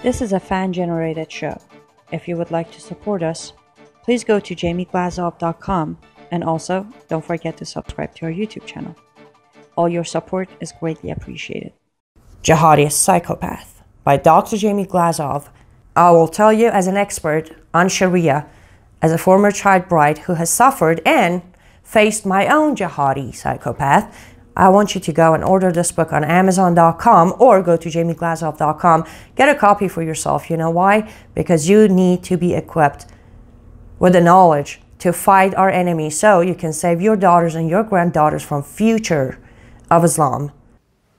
This is a fan-generated show. If you would like to support us, please go to jamieglazov.com, and also don't forget to subscribe to our YouTube channel. All your support is greatly appreciated. Jihadist Psychopath by Dr. Jamie Glazov. I will tell you as an expert on Sharia, as a former child bride who has suffered and faced my own jihadi psychopath, I want you to go and order this book on Amazon.com or go to jamieglazov.com. Get a copy for yourself. You know why? Because you need to be equipped with the knowledge to fight our enemies so you can save your daughters and your granddaughters from future of Islam.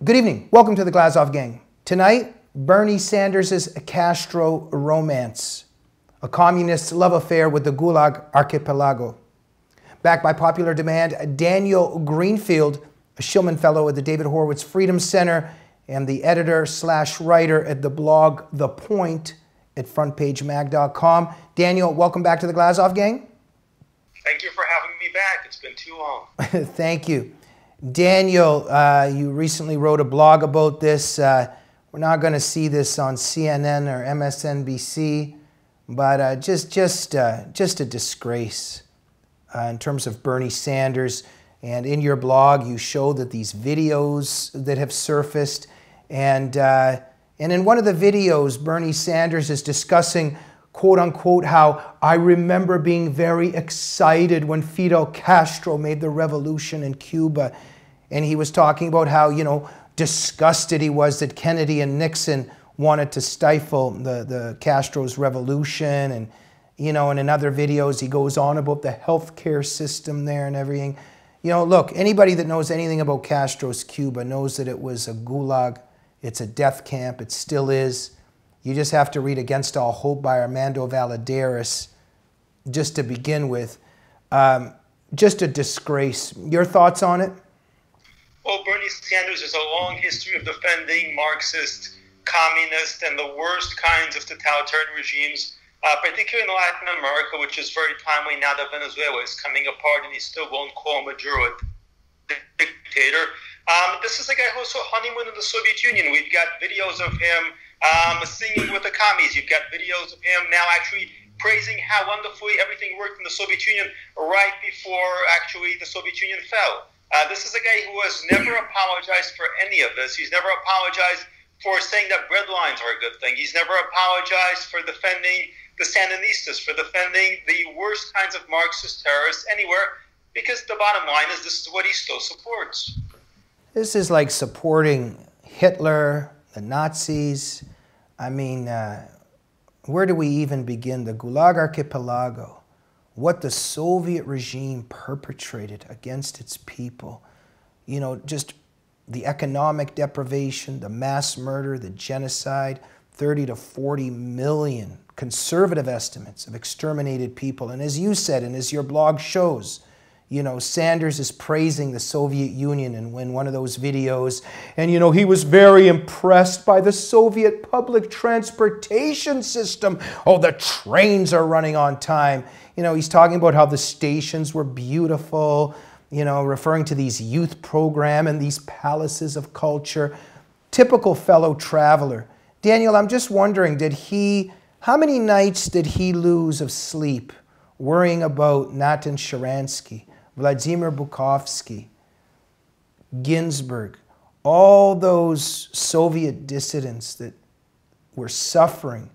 Good evening. Welcome to the Glazov Gang. Tonight, Bernie Sanders' Castro romance, a communist love affair with the Gulag archipelago. Backed by popular demand, Daniel Greenfield, a Shillman Fellow at the David Horowitz Freedom Center and the editor/writer at the blog The Point at frontpagemag.com. Daniel, welcome back to the Glazov Gang. Thank you for having me back. It's been too long. Thank you. Daniel, you recently wrote a blog about this. We're not going to see this on CNN or MSNBC, but just a disgrace in terms of Bernie Sanders. And in your blog, you show that these videos that have surfaced, and in one of the videos, Bernie Sanders is discussing, quote unquote, how I remember being very excited when Fidel Castro made the revolution in Cuba. And he was talking about how, disgusted he was that Kennedy and Nixon wanted to stifle the Castro's revolution. And, and in other videos, he goes on about the healthcare system there and everything. Look, anybody that knows anything about Castro's Cuba knows that it was a gulag. It's a death camp. It still is. You just have to read Against All Hope by Armando Valladares just to begin with. Just a disgrace. Your thoughts on it? Well, Bernie Sanders has a long history of defending Marxist, communist, and the worst kinds of totalitarian regimes, particularly in Latin America, which is very timely now that Venezuela is coming apart and he still won't call Maduro a dictator. This is a guy who also honeymooned in the Soviet Union. We've got videos of him singing with the commies. You've got videos of him now actually praising how wonderfully everything worked in the Soviet Union right before actually the Soviet Union fell. This is a guy who has never apologized for any of this. He's never apologized for saying that bread lines are a good thing. He's never apologized for defending the Sandinistas, for defending the worst kinds of Marxist terrorists anywhere, because the bottom line is this is what he still supports. This is like supporting Hitler, the Nazis. I mean, where do we even begin? The Gulag Archipelago, what the Soviet regime perpetrated against its people. Just the economic deprivation, the mass murder, the genocide, 30 to 40 million conservative estimates of exterminated people. And as you said, and as your blog shows, Sanders is praising the Soviet Union in one of those videos. And, he was very impressed by the Soviet public transportation system. Oh, the trains are running on time. He's talking about how the stations were beautiful, referring to these youth program and these palaces of culture. Typical fellow traveler. Daniel, I'm just wondering, how many nights did he lose of sleep worrying about Natan Sharansky, Vladimir Bukovsky, Ginsburg, all those Soviet dissidents that were suffering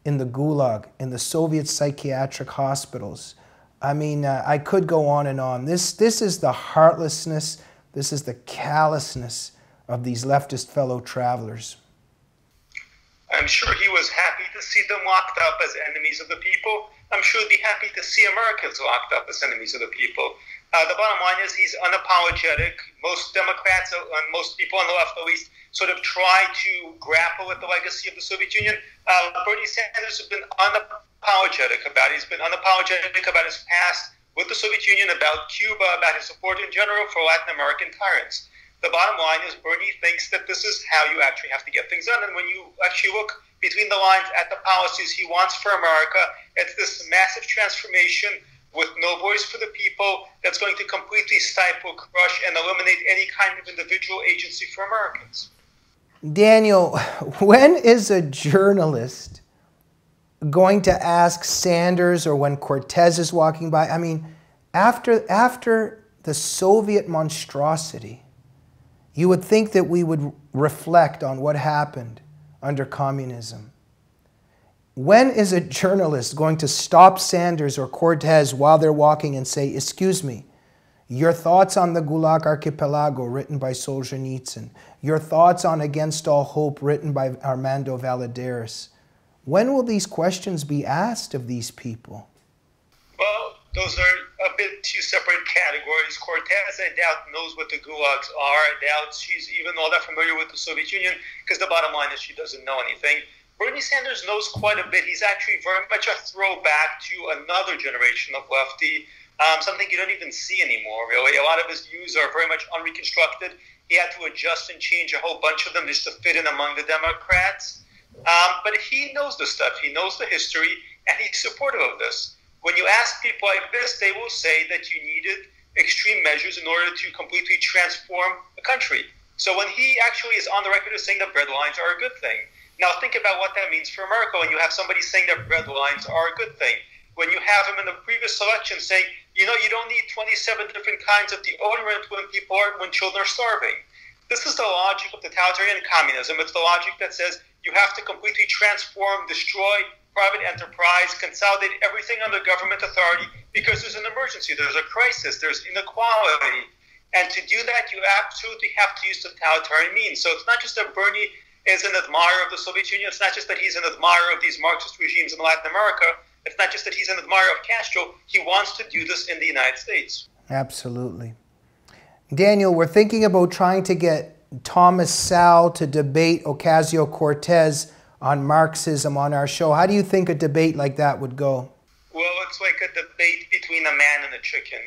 in the Gulag, in the Soviet psychiatric hospitals? I mean, I could go on and on. This is the heartlessness, this is the callousness of these leftist fellow travelers. I'm sure he was happy to see them locked up as enemies of the people. I'm sure he'd be happy to see Americans locked up as enemies of the people. The bottom line is he's unapologetic. Most Democrats, and most people on the left at least, sort of try to grapple with the legacy of the Soviet Union. Bernie Sanders has been unapologetic about it. He's been unapologetic about his past with the Soviet Union, about Cuba, about his support in general for Latin American tyrants. The bottom line is Bernie thinks that this is how you actually have to get things done. And when you actually look between the lines at the policies he wants for America, it's this massive transformation with no voice for the people that's going to completely stifle, crush, and eliminate any kind of individual agency for Americans. Daniel, when is a journalist going to ask Sanders, or when Cortez is walking by? I mean, after the Soviet monstrosity, you would think that we would reflect on what happened under communism. When is a journalist going to stop Sanders or Cortez while they're walking and say, excuse me, your thoughts on the Gulag Archipelago written by Solzhenitsyn, your thoughts on Against All Hope written by Armando Valladares? When will these questions be asked of these people? Well, those are a bit two separate categories. Cortez, I doubt, knows what the gulags are. I doubt she's even all that familiar with the Soviet Union, because the bottom line is she doesn't know anything. Bernie Sanders knows quite a bit. He's actually very much a throwback to another generation of lefty, something you don't even see anymore, really. A lot of his views are very much unreconstructed. He had to adjust and change a whole bunch of them just to fit in among the Democrats. But he knows the stuff. He knows the history, and he's supportive of this. When you ask people like this, they will say that you needed extreme measures in order to completely transform the country. So when he actually is on the record as saying that red lines are a good thing, now think about what that means for America when you have somebody saying that red lines are a good thing. When you have him in the previous election saying, you know, you don't need 27 different kinds of deodorant when children are starving. This is the logic of totalitarian communism. It's the logic that says you have to completely transform, destroy private enterprise, consolidate everything under government authority because there's an emergency, there's a crisis, there's inequality. And to do that, you absolutely have to use totalitarian means. So it's not just that Bernie is an admirer of the Soviet Union. It's not just that he's an admirer of these Marxist regimes in Latin America. It's not just that he's an admirer of Castro. He wants to do this in the United States. Absolutely. Daniel, we're thinking about trying to get Thomas Sowell to debate Ocasio-Cortez on Marxism on our show. How do you think a debate like that would go? Well, it's like a debate between a man and a chicken.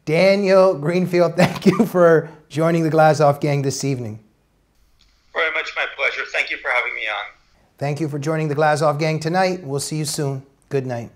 Daniel Greenfield, thank you for joining the Glazov Gang this evening. Very much my pleasure. Thank you for having me on. Thank you for joining the Glazov Gang tonight. We'll see you soon. Good night.